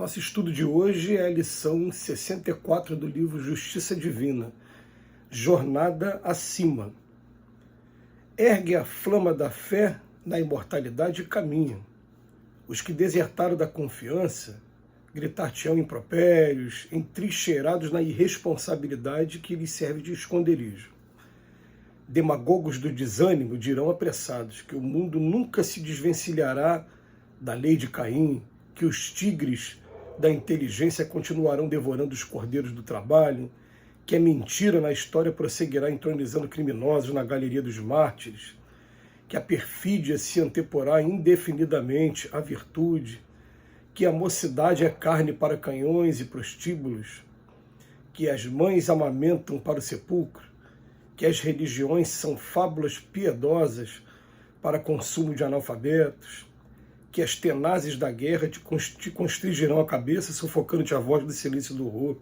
Nosso estudo de hoje é a lição 64 do livro Justiça Divina, Jornada Acima. Ergue a flama da fé na imortalidade e caminha. Os que desertaram da confiança gritar-te-ão impropérios, entrincheirados na irresponsabilidade que lhes serve de esconderijo. Demagogos do desânimo dirão apressados que o mundo nunca se desvencilhará da lei de Caim, que os tigres da inteligência continuarão devorando os cordeiros do trabalho, que a mentira na história prosseguirá entronizando criminosos na galeria dos mártires, que a perfídia se anteporá indefinidamente à virtude, que a mocidade é carne para canhões e prostíbulos, que as mães amamentam para o sepulcro, que as religiões são fábulas piedosas para consumo de analfabetos, que as tenazes da guerra te constringirão a cabeça, sufocando-te a voz do silêncio do horror.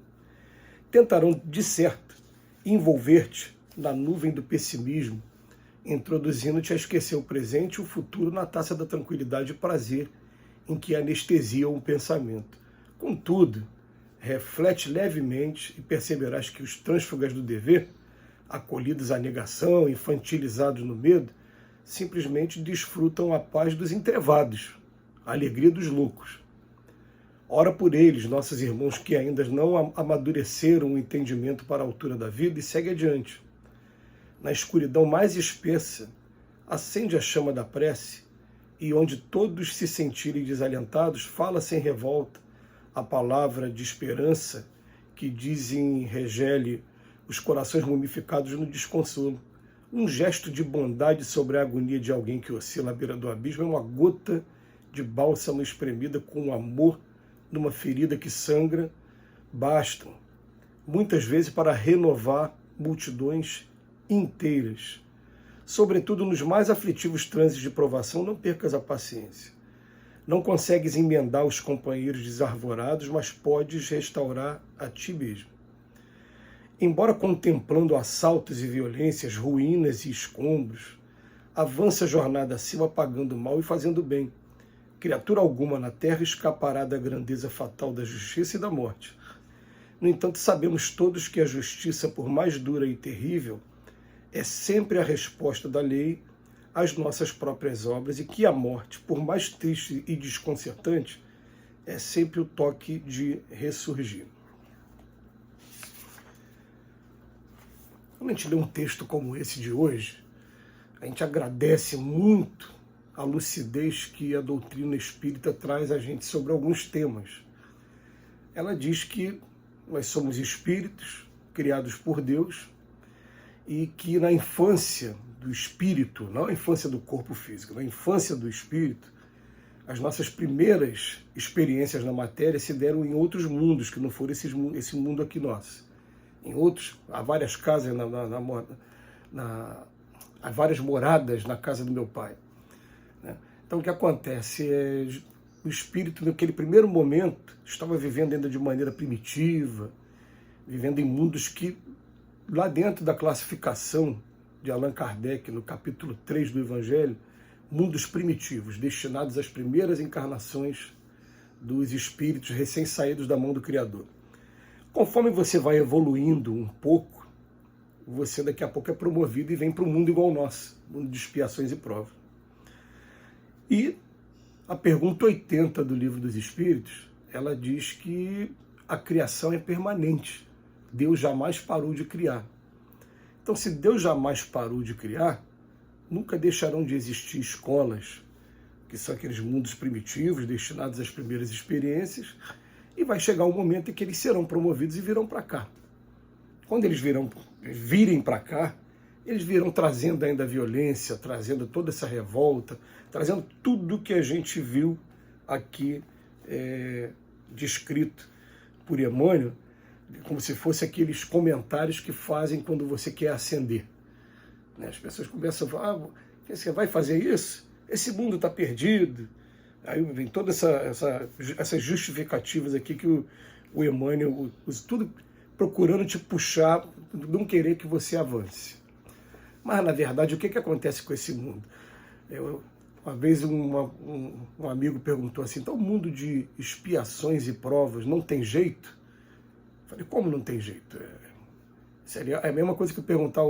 Tentarão, de certo, envolver-te na nuvem do pessimismo, introduzindo-te a esquecer o presente e o futuro na taça da tranquilidade e prazer em que anestesiam o pensamento. Contudo, reflete levemente e perceberás que os trânsfugas do dever, acolhidos à negação, infantilizados no medo, simplesmente desfrutam a paz dos entrevados, a alegria dos loucos. Ora por eles, nossos irmãos que ainda não amadureceram o entendimento para a altura da vida, e segue adiante. Na escuridão mais espessa, acende a chama da prece, e onde todos se sentirem desalentados, fala sem revolta a palavra de esperança que dizem regele os corações mumificados no desconsolo. Um gesto de bondade sobre a agonia de alguém que oscila à beira do abismo é uma gota de bálsamo espremida com amor numa ferida que sangra, bastam, muitas vezes, para renovar multidões inteiras. Sobretudo nos mais aflitivos trânsitos de provação, não percas a paciência. Não consegues emendar os companheiros desarvorados, mas podes restaurar a ti mesmo. Embora contemplando assaltos e violências, ruínas e escombros, avança a jornada acima pagando o mal e fazendo o bem. Criatura alguma na terra escapará da grandeza fatal da justiça e da morte. No entanto, sabemos todos que a justiça, por mais dura e terrível, é sempre a resposta da lei às nossas próprias obras, e que a morte, por mais triste e desconcertante, é sempre o toque de ressurgir. Quando a gente lê um texto como esse de hoje, a gente agradece muito a lucidez que a doutrina espírita traz a gente sobre alguns temas. Ela diz que nós somos espíritos criados por Deus e que na infância do espírito, não na infância do corpo físico, na infância do espírito, as nossas primeiras experiências na matéria se deram em outros mundos, que não foram esse mundo aqui nosso. Em outros, há várias casas, há várias moradas na casa do meu pai. Né? Então o que acontece é o espírito, naquele primeiro momento, estava vivendo ainda de maneira primitiva, vivendo em mundos que, lá dentro da classificação de Allan Kardec, no capítulo 3 do Evangelho, mundos primitivos, destinados às primeiras encarnações dos espíritos recém-saídos da mão do Criador. Conforme você vai evoluindo um pouco, você daqui a pouco é promovido e vem para um mundo igual ao nosso, mundo de expiações e provas. E a pergunta 80 do Livro dos Espíritos, ela diz que a criação é permanente. Deus jamais parou de criar. Então, se Deus jamais parou de criar, nunca deixarão de existir escolas, que são aqueles mundos primitivos, destinados às primeiras experiências, e vai chegar um momento em que eles serão promovidos e virão para cá. Quando eles virem para cá, eles virão trazendo ainda a violência, trazendo toda essa revolta, trazendo tudo que a gente viu aqui descrito por Emmanuel, como se fosse aqueles comentários que fazem quando você quer ascender. As pessoas começam a falar, você vai fazer isso? Esse mundo está perdido. Aí vem todas essas justificativas aqui que o Emmanuel usa, tudo procurando te puxar, não querer que você avance. Mas, na verdade, o que acontece com esse mundo? Uma vez um amigo perguntou assim, então o mundo de expiações e provas não tem jeito? Eu falei, como não tem jeito? Seria a mesma coisa que eu perguntar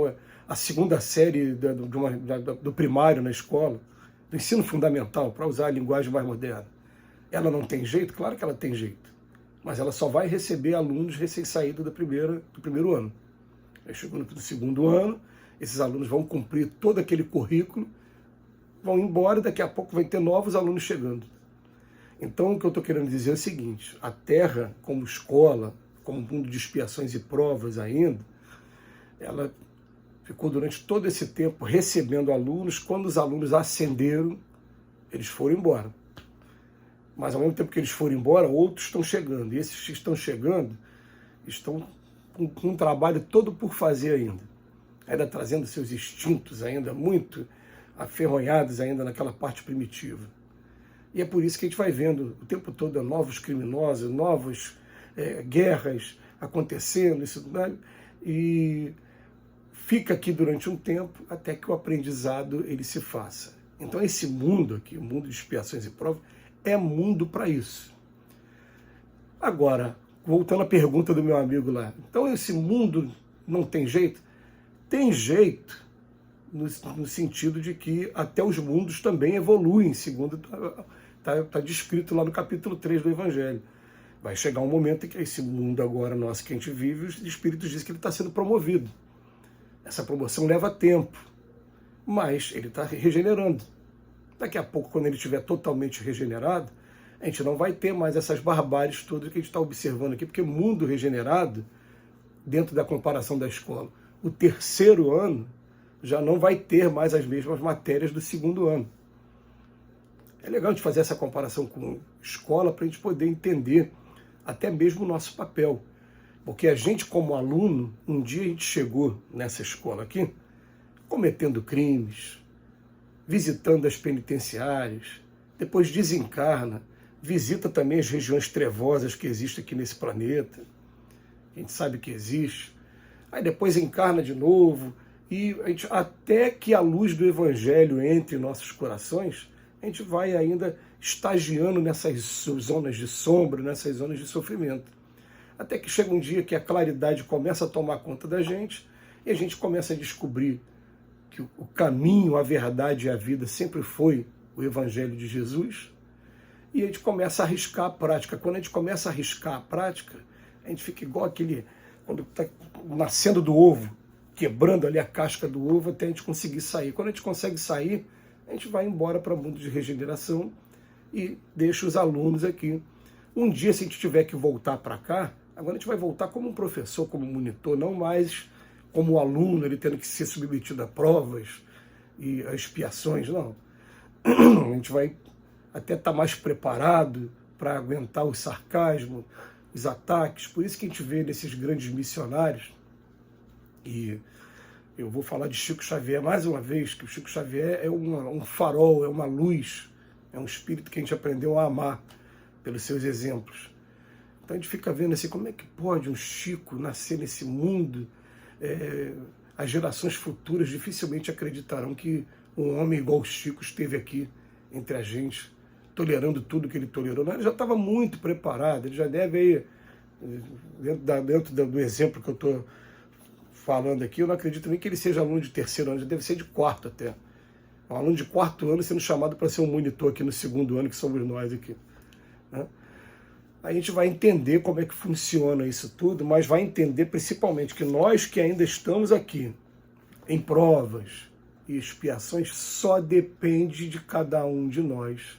a segunda série do primário na escola, do ensino fundamental, para usar a linguagem mais moderna. Ela não tem jeito? Claro que ela tem jeito. Mas ela só vai receber alunos recém-saídos do primeiro ano. Aí chegando no segundo ano, esses alunos vão cumprir todo aquele currículo, vão embora e daqui a pouco vai ter novos alunos chegando. Então o que eu estou querendo dizer é o seguinte, a Terra como escola, como mundo de expiações e provas ainda, ela ficou durante todo esse tempo recebendo alunos, quando os alunos ascenderam, eles foram embora. Mas ao mesmo tempo que eles foram embora, outros estão chegando. E esses que estão chegando estão com um trabalho todo por fazer ainda trazendo seus instintos ainda muito aferronhados ainda naquela parte primitiva. E é por isso que a gente vai vendo o tempo todo novos criminosos, novas guerras acontecendo, né? E fica aqui durante um tempo até que o aprendizado ele se faça. Então esse mundo aqui, o mundo de expiações e provas, é mundo para isso. Agora, voltando à pergunta do meu amigo lá, então esse mundo não tem jeito? Tem jeito no sentido de que até os mundos também evoluem, segundo está descrito lá no capítulo 3 do Evangelho. Vai chegar um momento em que esse mundo agora nosso que a gente vive, os espíritos dizem que ele está sendo promovido. Essa promoção leva tempo, mas ele está regenerando. Daqui a pouco, quando ele estiver totalmente regenerado, a gente não vai ter mais essas barbáries todas que a gente está observando aqui, porque mundo regenerado, dentro da comparação da escola, o terceiro ano já não vai ter mais as mesmas matérias do segundo ano. É legal a gente fazer essa comparação com escola para a gente poder entender até mesmo o nosso papel. Porque a gente, como aluno, um dia a gente chegou nessa escola aqui, cometendo crimes, visitando as penitenciárias, depois desencarna, visita também as regiões trevosas que existem aqui nesse planeta, a gente sabe que existe, aí depois encarna de novo, e a gente, até que a luz do Evangelho entre em nossos corações, a gente vai ainda estagiando nessas zonas de sombra, nessas zonas de sofrimento. Até que chega um dia que a claridade começa a tomar conta da gente, e a gente começa a descobrir que o caminho, a verdade e a vida sempre foi o Evangelho de Jesus, e a gente começa a arriscar a prática. Quando a gente começa a arriscar a prática, a gente fica igual aquele, quando está nascendo do ovo, quebrando ali a casca do ovo até a gente conseguir sair. Quando a gente consegue sair, a gente vai embora para o mundo de regeneração e deixa os alunos aqui. Um dia, se a gente tiver que voltar para cá, agora a gente vai voltar como um professor, como monitor, não mais como aluno, ele tendo que ser submetido a provas e a expiações, não. A gente vai até estar mais preparado para aguentar o sarcasmo, os ataques. Por isso que a gente vê nesses grandes missionários, e eu vou falar de Chico Xavier mais uma vez, que o Chico Xavier é um farol, é uma luz, é um espírito que a gente aprendeu a amar pelos seus exemplos. Então a gente fica vendo assim, como é que pode um Chico nascer nesse mundo? As gerações futuras dificilmente acreditarão que um homem igual o Chico esteve aqui entre a gente, tolerando tudo que ele tolerou. Não, ele já estava muito preparado, ele já deve, dentro do exemplo que eu estou falando aqui, eu não acredito nem que ele seja aluno de terceiro ano, já deve ser de quarto até. Um aluno de quarto ano sendo chamado para ser um monitor aqui no segundo ano, que somos nós aqui, né? A gente vai entender como é que funciona isso tudo, mas vai entender principalmente que nós que ainda estamos aqui, em provas e expiações, só depende de cada um de nós.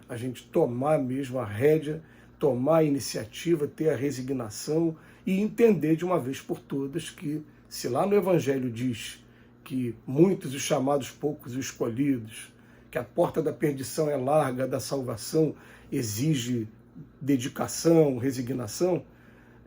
A gente tomar mesmo a rédea, tomar a iniciativa, ter a resignação e entender de uma vez por todas que, se lá no Evangelho diz que muitos os chamados, poucos os escolhidos, que a porta da perdição é larga, a da salvação exige dedicação, resignação,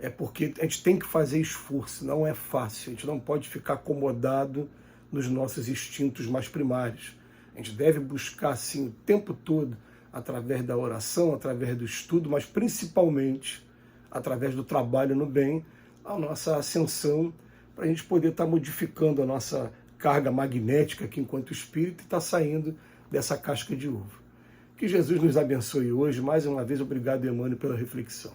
é porque a gente tem que fazer esforço, não é fácil, a gente não pode ficar acomodado nos nossos instintos mais primários. A gente deve buscar, assim, o tempo todo, através da oração, através do estudo, mas principalmente através do trabalho no bem, a nossa ascensão, para a gente poder estar modificando a nossa carga magnética aqui enquanto espírito e estar saindo dessa casca de uva. Que Jesus nos abençoe hoje. Mais uma vez, obrigado, Emmanuel, pela reflexão.